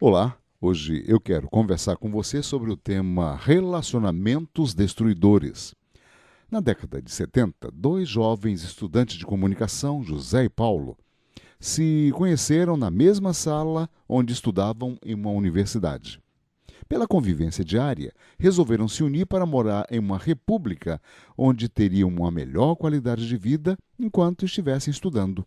Olá, hoje eu quero conversar com você sobre o tema relacionamentos destruidores. Na década de 70, dois jovens estudantes de comunicação, José e Paulo, se conheceram na mesma sala onde estudavam em uma universidade. Pela convivência diária, resolveram se unir para morar em uma república onde teriam uma melhor qualidade de vida enquanto estivessem estudando.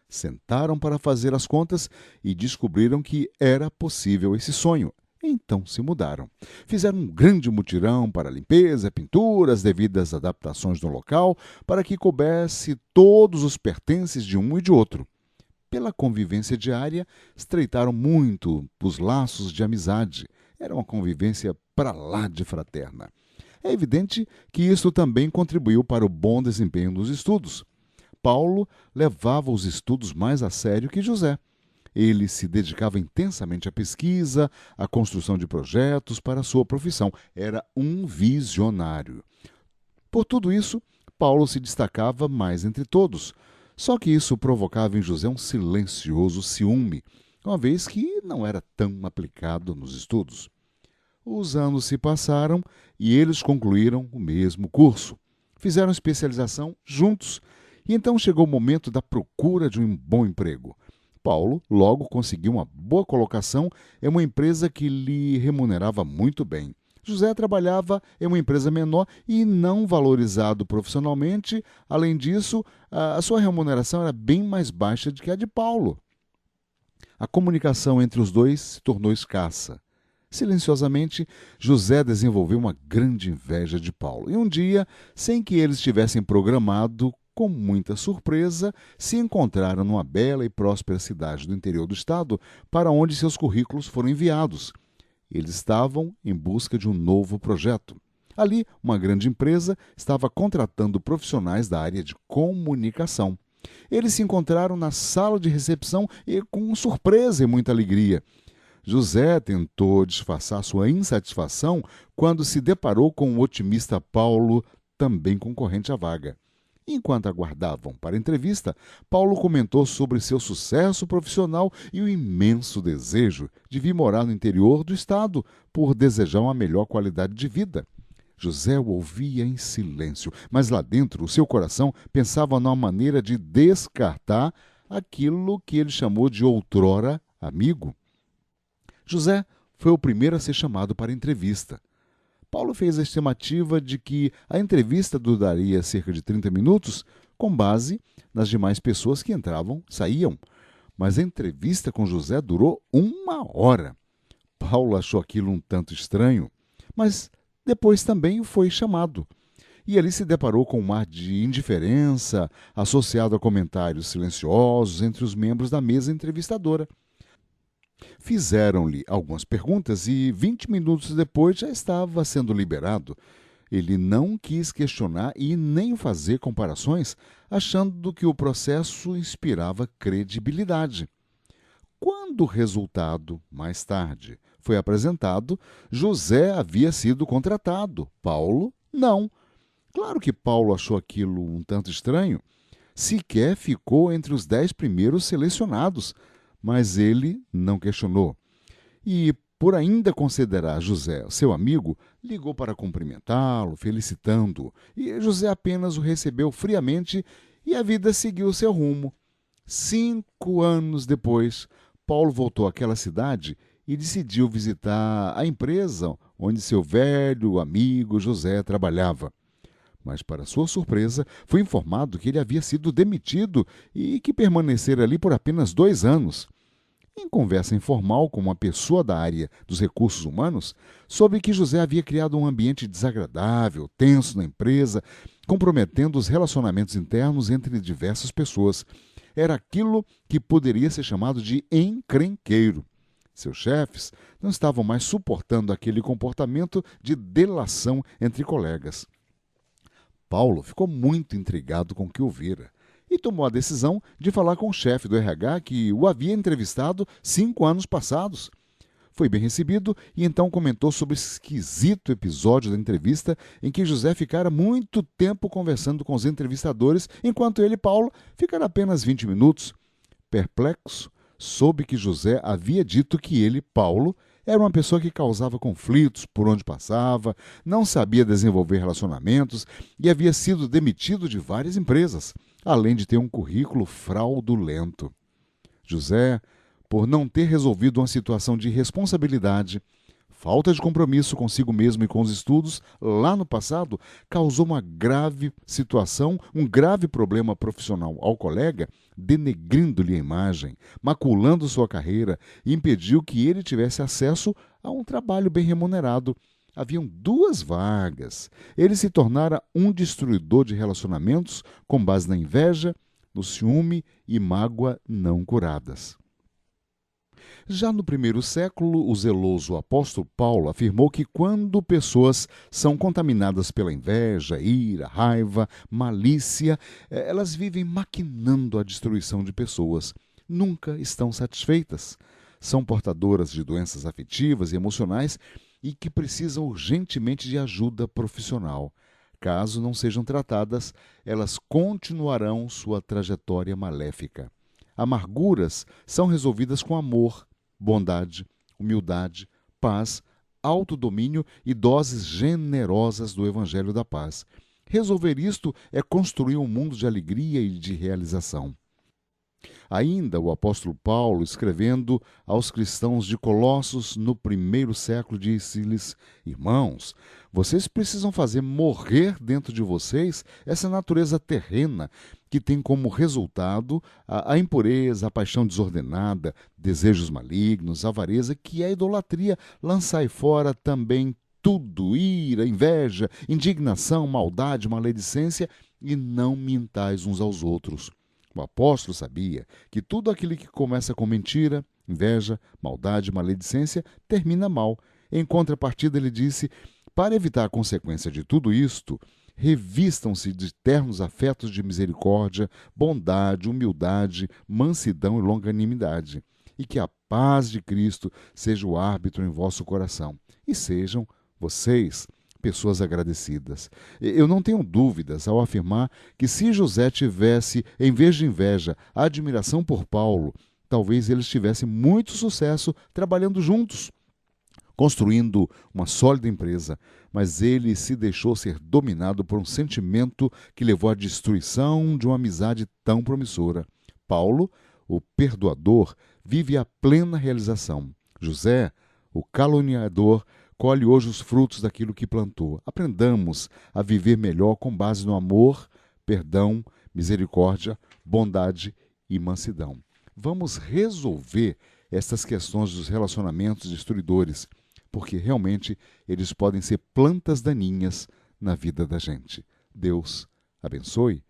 Sentaram para fazer as contas e descobriram que era possível esse sonho. Então se mudaram. Fizeram um grande mutirão para limpeza, pintura, as devidas adaptações no local, para que coubesse todos os pertences de um e de outro. Pela convivência diária, estreitaram muito os laços de amizade. Era uma convivência para lá de fraterna. É evidente que isso também contribuiu para o bom desempenho nos estudos. Paulo levava os estudos mais a sério que José. Ele se dedicava intensamente à pesquisa, à construção de projetos para a sua profissão. Era um visionário. Por tudo isso, Paulo se destacava mais entre todos. Só que isso provocava em José um silencioso ciúme, uma vez que não era tão aplicado nos estudos. Os anos se passaram e eles concluíram o mesmo curso. Fizeram especialização juntos. E então chegou o momento da procura de um bom emprego. Paulo logo conseguiu uma boa colocação em uma empresa que lhe remunerava muito bem. José trabalhava em uma empresa menor e não valorizado profissionalmente. Além disso, a sua remuneração era bem mais baixa do que a de Paulo. A comunicação entre os dois se tornou escassa. Silenciosamente, José desenvolveu uma grande inveja de Paulo. E um dia, sem que eles tivessem programado, com muita surpresa, se encontraram numa bela e próspera cidade do interior do estado, para onde seus currículos foram enviados. Eles estavam em busca de um novo projeto. Ali, uma grande empresa estava contratando profissionais da área de comunicação. Eles se encontraram na sala de recepção e com surpresa e muita alegria. José tentou disfarçar sua insatisfação quando se deparou com o otimista Paulo, também concorrente à vaga. Enquanto aguardavam para a entrevista, Paulo comentou sobre seu sucesso profissional e o imenso desejo de vir morar no interior do estado por desejar uma melhor qualidade de vida. José o ouvia em silêncio, mas lá dentro o seu coração pensava numa maneira de descartar aquilo que ele chamou de outrora amigo. José foi o primeiro a ser chamado para a entrevista. Paulo fez a estimativa de que a entrevista duraria cerca de 30 minutos, com base nas demais pessoas que entravam e saíam. Mas a entrevista com José durou 1 hora. Paulo achou aquilo um tanto estranho, mas depois também foi chamado. E ali se deparou com um ar de indiferença, associado a comentários silenciosos entre os membros da mesa entrevistadora. Fizeram-lhe algumas perguntas e 20 minutos depois já estava sendo liberado. Ele não quis questionar e nem fazer comparações, achando que o processo inspirava credibilidade. Quando o resultado, mais tarde, foi apresentado, José havia sido contratado, Paulo não. Claro que Paulo achou aquilo um tanto estranho. Sequer ficou entre os 10 primeiros selecionados, mas ele não questionou. E, por ainda considerar José seu amigo, ligou para cumprimentá-lo, felicitando-o, e José apenas o recebeu friamente e a vida seguiu seu rumo. 5 anos depois, Paulo voltou àquela cidade e decidiu visitar a empresa onde seu velho amigo José trabalhava. Mas, para sua surpresa, foi informado que ele havia sido demitido e que permanecera ali por apenas 2 anos. Em conversa informal com uma pessoa da área dos recursos humanos, soube que José havia criado um ambiente desagradável, tenso na empresa, comprometendo os relacionamentos internos entre diversas pessoas. Era aquilo que poderia ser chamado de encrenqueiro. Seus chefes não estavam mais suportando aquele comportamento de delação entre colegas. Paulo ficou muito intrigado com o que ouvira e tomou a decisão de falar com o chefe do RH que o havia entrevistado 5 anos passados. Foi bem recebido e então comentou sobre esse esquisito episódio da entrevista em que José ficara muito tempo conversando com os entrevistadores, enquanto ele, Paulo, ficara apenas 20 minutos. Perplexo, soube que José havia dito que ele, Paulo, era uma pessoa que causava conflitos por onde passava, não sabia desenvolver relacionamentos e havia sido demitido de várias empresas, além de ter um currículo fraudulento. José, por não ter resolvido uma situação de responsabilidade, falta de compromisso consigo mesmo e com os estudos, lá no passado, causou uma grave situação, um grave problema profissional ao colega, denegrindo-lhe a imagem, maculando sua carreira e impediu que ele tivesse acesso a um trabalho bem remunerado. Haviam 2 vagas. Ele se tornara um destruidor de relacionamentos com base na inveja, no ciúme e mágoa não curadas. Já no primeiro século, o zeloso apóstolo Paulo afirmou que quando pessoas são contaminadas pela inveja, ira, raiva, malícia, elas vivem maquinando a destruição de pessoas. Nunca estão satisfeitas. São portadoras de doenças afetivas e emocionais e que precisam urgentemente de ajuda profissional. Caso não sejam tratadas, elas continuarão sua trajetória maléfica. Amarguras são resolvidas com amor, bondade, humildade, paz, autodomínio e doses generosas do Evangelho da Paz. Resolver isto é construir um mundo de alegria e de realização. Ainda o apóstolo Paulo, escrevendo aos cristãos de Colossos no primeiro século, disse-lhes: Irmãos, vocês precisam fazer morrer dentro de vocês essa natureza terrena que tem como resultado a impureza, a paixão desordenada, desejos malignos, avareza, que é a idolatria. Lançai fora também tudo, ira, inveja, indignação, maldade, maledicência, e não mintais uns aos outros. O apóstolo sabia que tudo aquilo que começa com mentira, inveja, maldade, maledicência, termina mal. Em contrapartida, ele disse: para evitar a consequência de tudo isto, revistam-se de ternos afetos de misericórdia, bondade, humildade, mansidão e longanimidade, e que a paz de Cristo seja o árbitro em vosso coração, e sejam vocês pessoas agradecidas. Eu não tenho dúvidas ao afirmar que se José tivesse, em vez de inveja, admiração por Paulo, talvez eles tivessem muito sucesso trabalhando juntos, construindo uma sólida empresa, mas ele se deixou ser dominado por um sentimento que levou à destruição de uma amizade tão promissora. Paulo, o perdoador, vive a plena realização. José, o caluniador, colhe hoje os frutos daquilo que plantou. Aprendamos a viver melhor com base no amor, perdão, misericórdia, bondade e mansidão. Vamos resolver estas questões dos relacionamentos destruidores, porque realmente eles podem ser plantas daninhas na vida da gente. Deus abençoe